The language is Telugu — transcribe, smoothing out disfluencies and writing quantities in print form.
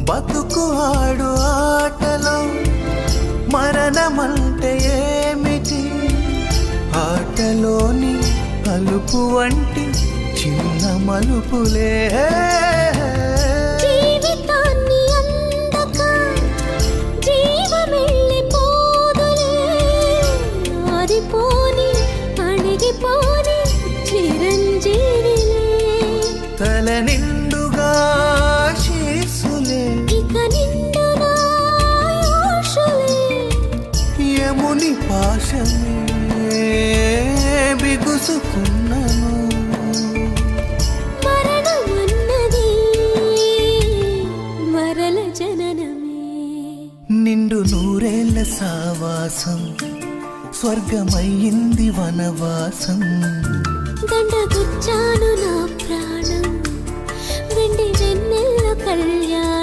బతుకు ఆడు ఆటలో మరణమంటే ఏమిటి? ఆటలోని అలుపు వంటి చిన్న మలుపులే జీవితాన్ని అందక జీవమెళ్ళిపోదులే, ఆరిపోని అణిగిపోని చిరంజీవిలే. తల నిండుగా శీసులే, ఇక నిండునా ఆశలే. యముని పాశమే బిగుసుకున్నను. మరణమన్నది మరల జననమే. నిండు నూరేళ్ల సావాసం స్వర్గమయ్యింది వనవాసం. దండగుచ్చాను నా ప్రాణం, వెండి వెన్నెల్ల కళ్యాణం.